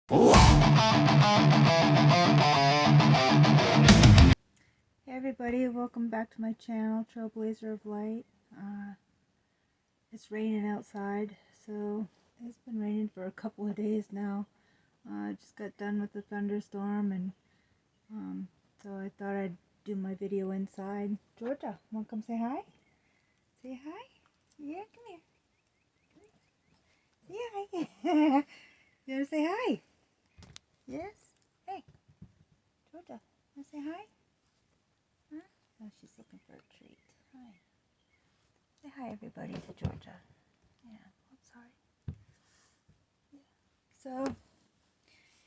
Hey everybody, welcome back to my channel, Trailblazer of Light. It's raining outside, so it's been raining for a couple of days now. I just got done with the thunderstorm, and so I thought I'd do my video inside. Georgia, wanna come say hi? Say hi? Yeah, come here. Say hi. You wanna say hi? Yes? Hey, Georgia, wanna say hi? Huh? Oh, she's looking for a treat. Hi. Say hi everybody to Georgia. Yeah, I'm sorry. So,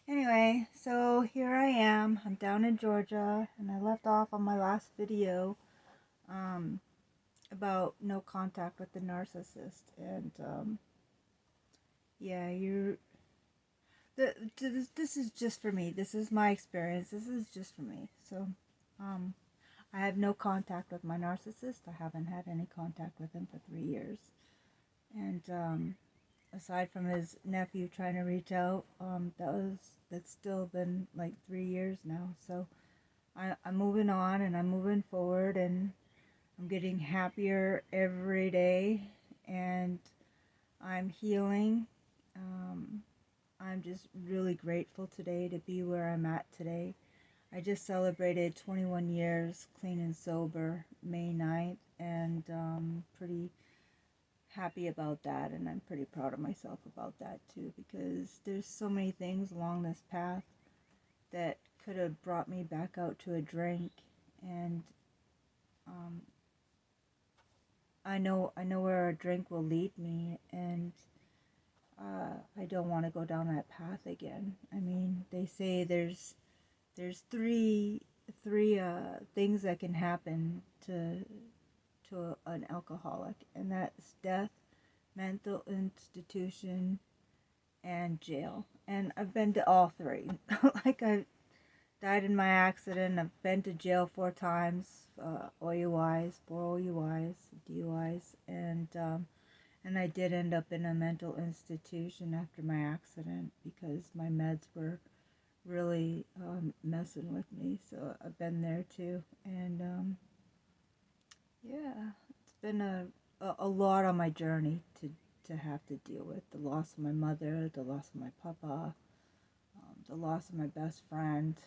anyway, so here I am. I'm down in Georgia, and I left off on my last video um, about no contact with the narcissist. And yeah, this is just for me. This is my experience. This is just for me. So, um, I have no contact with my narcissist. I haven't had any contact with him for 3 years. And aside from his nephew trying to reach out, that's still been like 3 years now. So I'm moving on, and I'm moving forward, and I'm getting happier every day, and I'm healing. I'm just really grateful today to be where I'm at today. I just celebrated 21 years clean and sober May 9th, and pretty happy about that, and I'm pretty proud of myself about that too, because there's so many things along this path that could have brought me back out to a drink, and um, I know where a drink will lead me, and I don't want to go down that path again. I mean, they say there's three things that can happen to an alcoholic, and that's death, mental institution, and jail. And I've been to all three. Like, I died in my accident. I've been to jail 4 times, OUIs, 4 OUIs, DUIs, and I did end up in a mental institution after my accident because my meds were really messing with me. So I've been there too, and yeah, it's been a lot on my journey to have to deal with the loss of my mother, the loss of my papa, the loss of my best friend,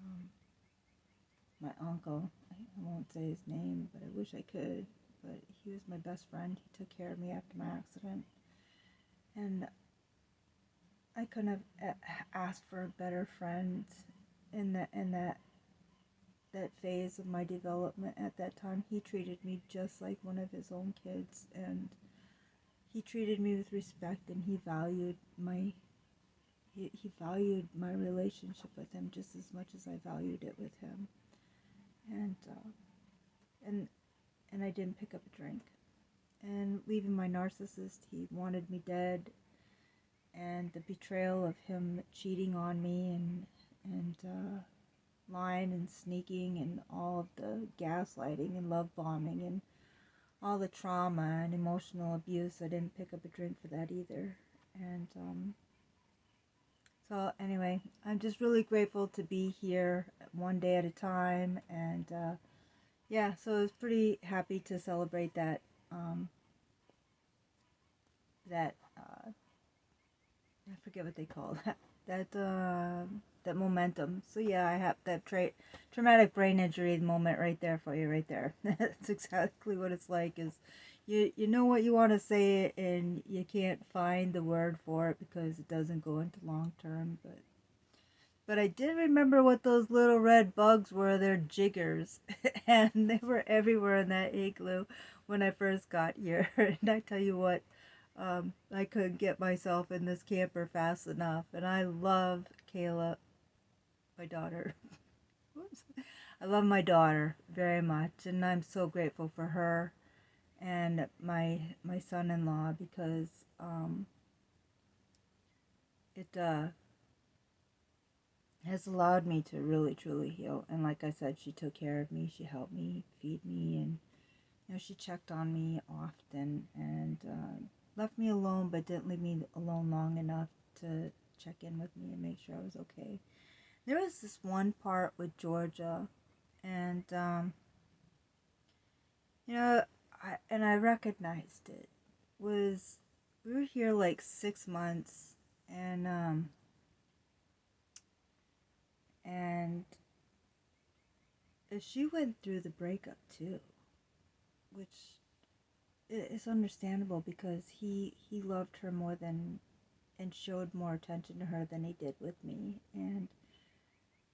um, my uncle. I won't say his name, but I wish I could. But he was my best friend. He took care of me after my accident, and I couldn't have asked for a better friend in that phase of my development. At that time, he treated me just like one of his own kids, and he treated me with respect, and he valued my relationship with him just as much as I valued it with him. And and and I didn't pick up a drink. And leaving my narcissist, he wanted me dead, and the betrayal of him cheating on me, and lying and sneaking, and all of the gaslighting and love bombing and all the trauma and emotional abuse. I didn't pick up a drink for that either. And so anyway, I'm just really grateful to be here one day at a time. And yeah, so I was pretty happy to celebrate that I forget what they call that that momentum. So yeah, I have that traumatic brain injury moment right there for you, right there. That's exactly what it's like. Is you know what you want to say, and you can't find the word for it because it doesn't go into long term. But I did remember what those little red bugs were. They're jiggers, and they were everywhere in that igloo when I first got here. And I tell you what, I couldn't get myself in this camper fast enough. And I love Kayla, my daughter. Whoops. I love my daughter very much, and I'm so grateful for her and my son-in-law, because it has allowed me to really truly heal. And like I said, she took care of me. She helped me feed me, and she checked on me often, and left me alone, but didn't leave me alone long enough to check in with me and make sure I was okay. There was this one part with Georgia, and you know, I recognized it. Was we were here like 6 months, and and she went through the breakup too, which is understandable because he loved her more than and showed more attention to her than he did with me, and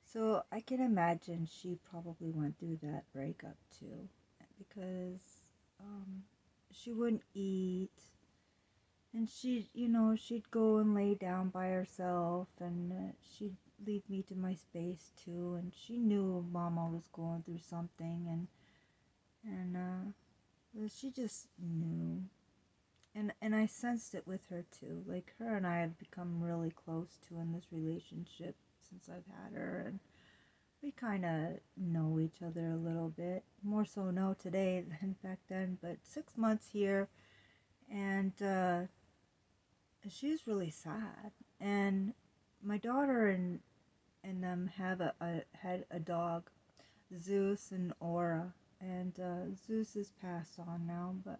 so I can imagine she probably went through that breakup too, because um, she wouldn't eat, and she'd go and lay down by herself, and she'd leave me to my space too, and she knew Mama was going through something, and she just knew, and I sensed it with her too. Like, her and I have become really close too in this relationship since I've had her, and we kind of know each other a little bit more so now today than back then. But 6 months here, and she's really sad. And my daughter and them have had a dog, Zeus and Aura, and Zeus is passed on now, but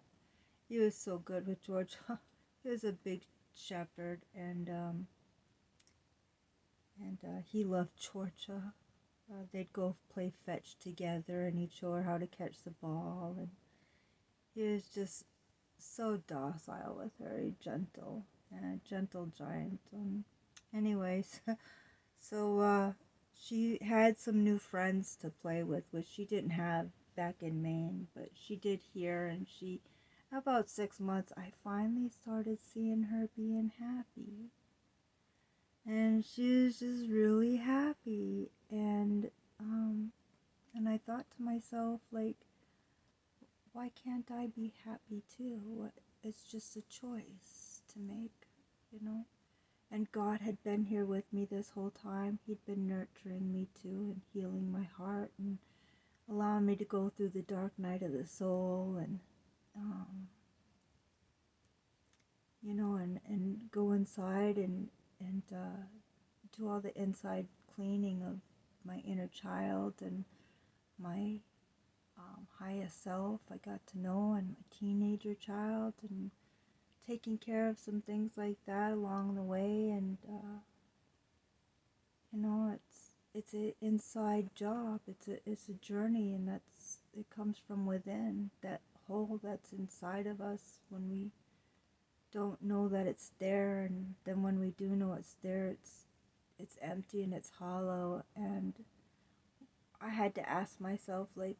he was so good with Georgia. He was a big shepherd, and he loved Georgia. They'd go play fetch together, and he'd show her how to catch the ball, and he was just so docile with her, gentle, and a gentle giant. Anyways, so she had some new friends to play with, which she didn't have back in Maine, but she did here, and about 6 months, I finally started seeing her being happy. And she was just really happy, and I thought to myself, like, why can't I be happy too? It's just a choice to make, you know? And God had been here with me this whole time. He'd been nurturing me too, and healing my heart, and allowing me to go through the dark night of the soul, and and go inside and do all the inside cleaning of my inner child and my highest self I got to know, and my teenager child, and taking care of some things like that along the way. And it's an inside job. It's a journey, and it comes from within. That hole that's inside of us when we don't know that it's there, and then when we do know it's there, it's empty and it's hollow. And I had to ask myself, like,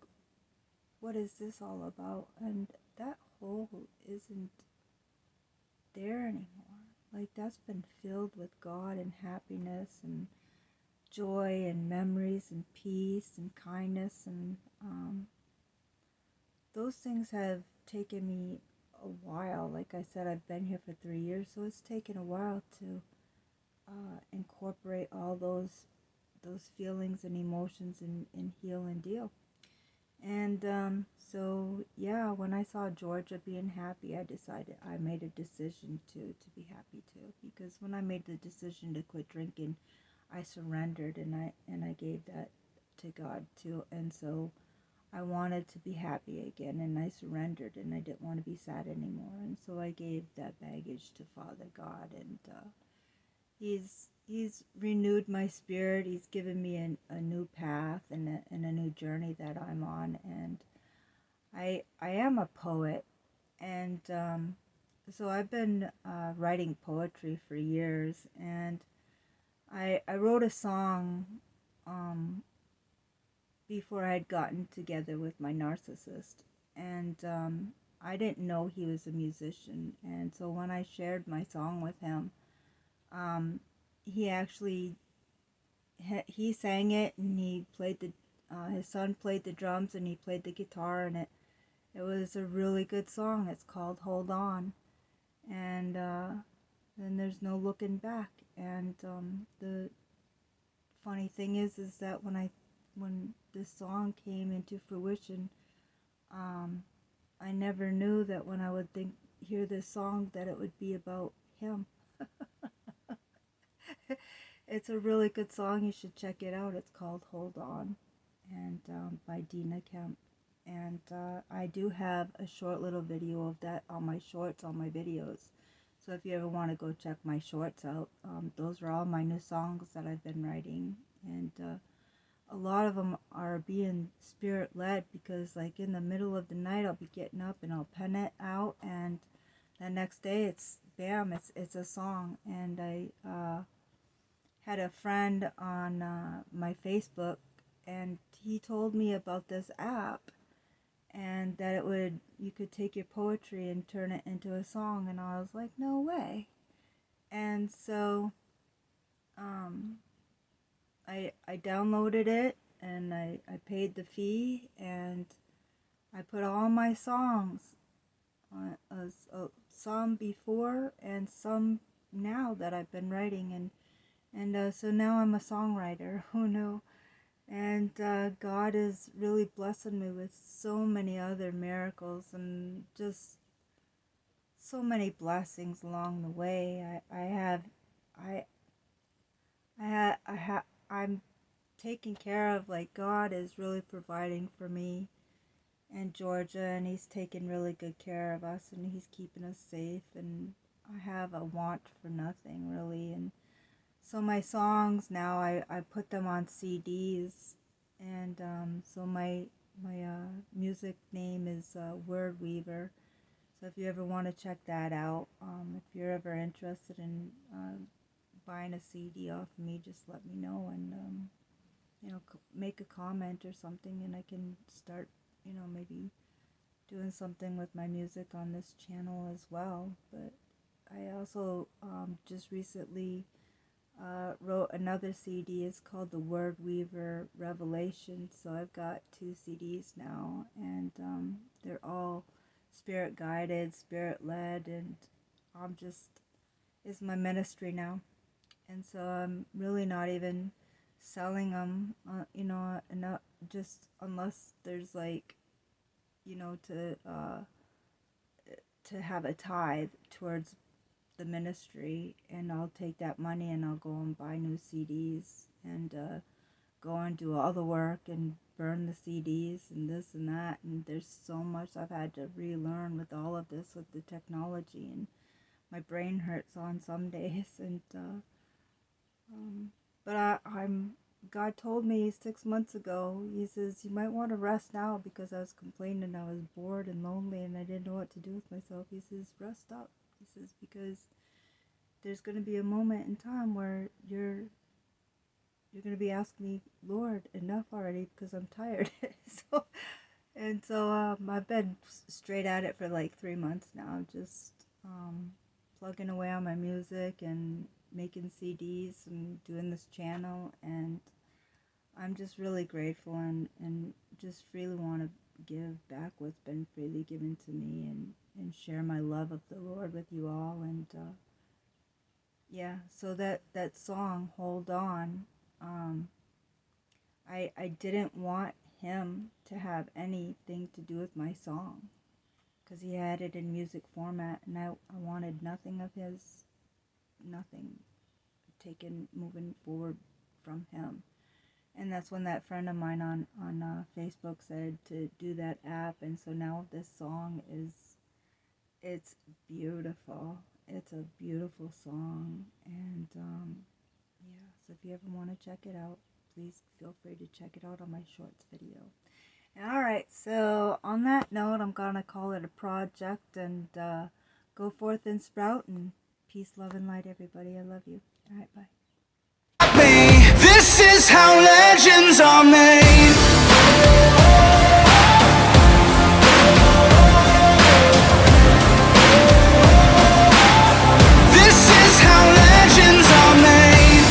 what is this all about? And that hole isn't there anymore. Like, that's been filled with God and happiness and joy and memories and peace and kindness, and those things have taken me a while. Like I said, I've been here for 3 years, so it's taken a while to incorporate all those feelings and emotions and heal and deal. And so yeah, when I saw Georgia being happy, I made a decision to be happy too. Because when I made the decision to quit drinking, I surrendered, and I gave that to God too. And so I wanted to be happy again, and I surrendered, and I didn't want to be sad anymore. And so I gave that baggage to Father God, and He's renewed my spirit. He's given me a new path and a new journey that I'm on. And I am a poet, and so I've been writing poetry for years. And I wrote a song before I'd gotten together with my narcissist, and I didn't know he was a musician. And so when I shared my song with him, he actually he sang it, and he played the his son played the drums, and he played the guitar, and it was a really good song. It's called Hold On. And then there's no looking back. And the funny thing is that when this song came into fruition, I never knew that when I would hear this song that it would be about him. It's a really good song. You should check it out. It's called Hold On, and by Dina Kemp. And I do have a short little video of that on my shorts, on my videos. So if you ever want to go check my shorts out, those are all my new songs that I've been writing. And a lot of them are being spirit-led, because like in the middle of the night I'll be getting up and I'll pen it out, and the next day it's bam, it's a song. And I had a friend on my Facebook, and he told me about this app, and that you could take your poetry and turn it into a song. And I was like, no way. And so I downloaded it, and I paid the fee, and I put all my songs, some before and some now that I've been writing, and so now I'm a songwriter. Who knew? And God is really blessing me with so many other miracles, and just so many blessings along the way. I'm taken care of. Like, God is really providing for me and Georgia, and he's taking really good care of us, and he's keeping us safe, and I have a want for nothing really. And so my songs now, I put them on CDs, and so my music name is Word Weaver. So if you ever want to check that out, if you're ever interested in buying a CD off of me, just let me know, and make a comment or something, and I can start maybe doing something with my music on this channel as well. But I also just recently wrote another CD. It's called The Word Weaver Revelation. So I've got 2 CDs now, and they're all spirit guided, spirit led, and it's my ministry now. And so I'm really not even selling them, not just unless there's like, to have a tithe towards the ministry, and I'll take that money and I'll go and buy new CDs, and go and do all the work and burn the CDs and this and that. And there's so much I've had to relearn with all of this, with the technology, and my brain hurts on some days. And but God told me 6 months ago, he says, you might want to rest now, because I was complaining, I was bored and lonely, and I didn't know what to do with myself. He says, rest up. He says, because there's going to be a moment in time where you're going to be asking me, Lord, enough already, because I'm tired. So I've been straight at it for like 3 months now, just plugging away on my music and making CDs and doing this channel. And I'm just really grateful, and just really want to give back what's been freely given to me, and share my love of the Lord with you all. And yeah, so that song, Hold On, I didn't want him to have anything to do with my song, because he had it in music format, and I wanted nothing of his, nothing moving forward from him. And that's when that friend of mine on Facebook said to do that app. And so now this song it's beautiful. It's a beautiful song. And yeah, so if you ever want to check it out, please feel free to check it out on my shorts video. Alright, so on that note, I'm gonna call it a project, and go forth and sprout, and peace, love, and light, everybody. I love you. Alright, bye. This is how legends are made. This is how legends are made.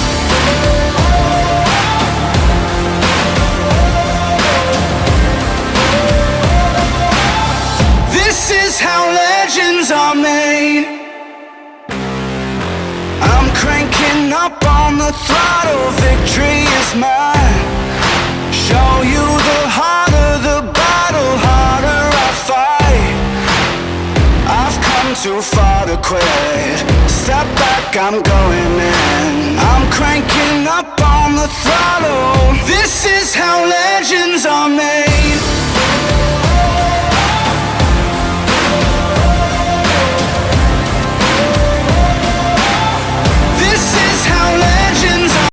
This is how legends are made. I'm cranking up on the throttle, victory is mine. Show you the harder the battle, harder I fight. I've come too far to quit. Step back, I'm going in. I'm cranking up on the throttle. This is how